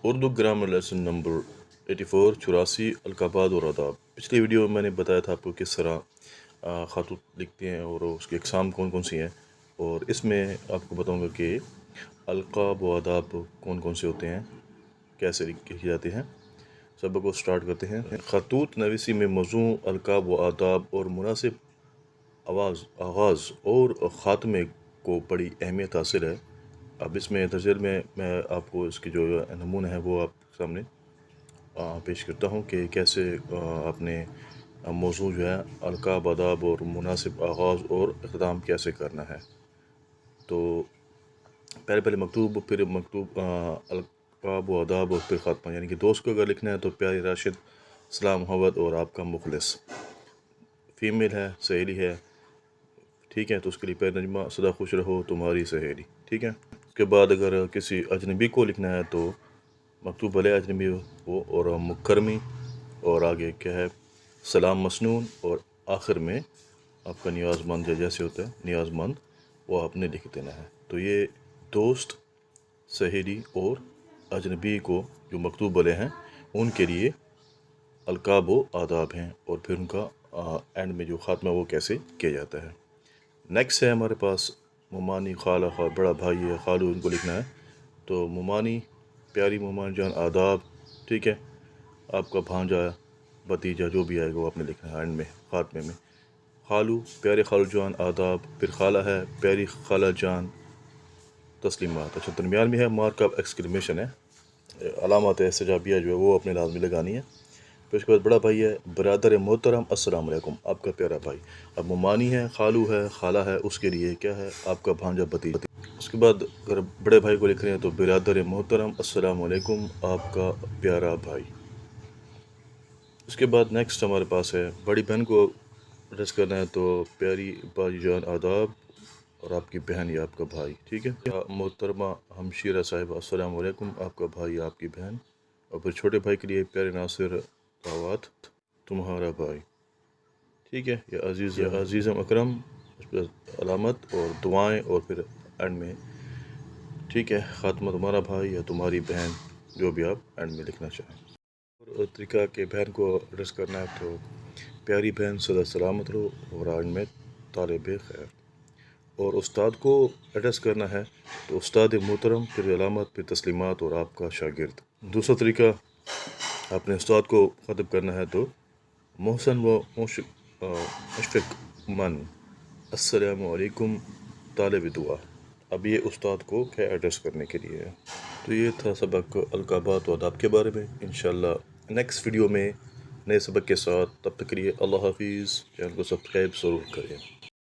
Urdu grammar lesson number 84 84 القابات اور آداب۔ پچھلی ویڈیو میں نے بتایا تھا آپ کو کس طرح خطوط لکھتے ہیں اور اس کی اقسام کون کون سی ہیں، اور اس میں آپ کو بتاؤں گا کہ القاب و آداب کون کون سے ہوتے ہیں، کیسے لکھے جاتے ہیں۔ سبق کو سٹارٹ کرتے ہیں۔ خطوط نویسی میں موضوع، القاب و آداب اور مناسب آغاز اور خاتمے کو بڑی اہمیت حاصل ہے۔ اب اس میں تجزیے میں آپ کو اس کی جو نمونہ ہے وہ آپ کے سامنے پیش کرتا ہوں کہ کیسے آپ نے موضوع جو ہے القاب، آداب اور مناسب آغاز اور اختتام کیسے کرنا ہے۔ تو پہلے مکتوب، پھر مکتوب القاب و آداب اور پھر خاتمہ، یعنی کہ دوست کو اگر لکھنا ہے تو پیارے راشد، سلام محمد اور آپ کا مخلص۔ فیمیل ہے، سہیلی ہے، ٹھیک ہے، تو اس کے لیے پیارے نجمہ، سدا خوش رہو تمہاری سہیلی، ٹھیک ہے۔ اس کے بعد اگر کسی اجنبی کو لکھنا ہے تو مکتوب علیہ اجنبی ہو اور مکرمی، اور آگے کیا ہے سلام مسنون، اور آخر میں آپ کا نیاز مند جیسے ہوتا ہے نیاز مند، وہ آپ نے لکھ دینا ہے۔ تو یہ دوست، سہیلی اور اجنبی کو جو مکتوب علیہ ہیں ان کے لیے القاب و آداب ہیں، اور پھر ان کا اینڈ میں جو خاتمہ وہ کیسے کیا جاتا ہے۔ نیکسٹ ہے ہمارے پاس ممانی، خالہ، بڑا بھائی ہے، خالو، ان کو لکھنا ہے تو ممانی، پیاری ممانی جان، آداب، ٹھیک ہے، آپ کا بھانجا، بھتیجا جو بھی آئے گا وہ آپ نے لکھنا ہے اینڈ میں، خاتمے میں۔ خالو، پیارے خالو جان، آداب، پھر خالہ ہے، پیاری خالہ جان، تسلیمات۔ اچھا، درمیان میں ہے مارک آف ایکسکلیمیشن ہے، علامات استجابیہ جو ہے وہ اپنے لازمی لگانی ہے۔ پھر اس کے بعد بڑا بھائی ہے، برادر محترم، السلام علیکم، آپ کا پیارا بھائی۔ اب ممانی ہے، خالو ہے، خالہ ہے، اس کے لیے کیا ہے آپ کا بھانجا، بھتیجا۔ اس کے بعد اگر بڑے بھائی کو لکھ رہے ہیں تو برادر محترم، السلام علیکم، آپ کا پیارا بھائی۔ اس کے بعد نیکسٹ ہمارے پاس ہے بڑی بہن کو ایڈریس کرنا ہے تو پیاری باجی جان، آداب، اور آپ کی بہن یا آپ کا بھائی، ٹھیک ہے۔ محترمہ ہمشیرہ صاحبہ، السلام علیکم، آپ کا بھائی، آپ کی بہن۔ اور پھر چھوٹے بھائی کے لیے پیارے ناصر دعوات، تمہارا بھائی، ٹھیک ہے۔ یا عزیزم اکرم، اس پہ علامت اور دعائیں، اور پھر اینڈ میں ٹھیک ہے خاتمہ تمہارا بھائی یا تمہاری بہن، جو بھی آپ اینڈ میں لکھنا چاہیں۔ اور طریقہ کہ بہن کو ایڈریس کرنا ہے تو پیاری بہن، سدا سلامت رہو، اور اینڈ میں طالب خیر۔ اور استاد کو ایڈریس کرنا ہے تو استاد محترم، پھر علامت، پھر تسلیمات، اور آپ کا شاگرد۔ دوسرا طریقہ اپنے استاد کو خطب کرنا ہے تو محسن و مشفق من، السلام علیکم، طالب دعا۔ اب یہ استاد کو کیا ایڈریس کرنے کے لیے ہے۔ تو یہ تھا سبق القابات و آداب کے بارے میں۔ انشاءاللہ نیکسٹ ویڈیو میں نئے سبق کے ساتھ، تب تک کے لیے اللہ حافظ۔ چینل کو سبسکرائب ضرور کریں۔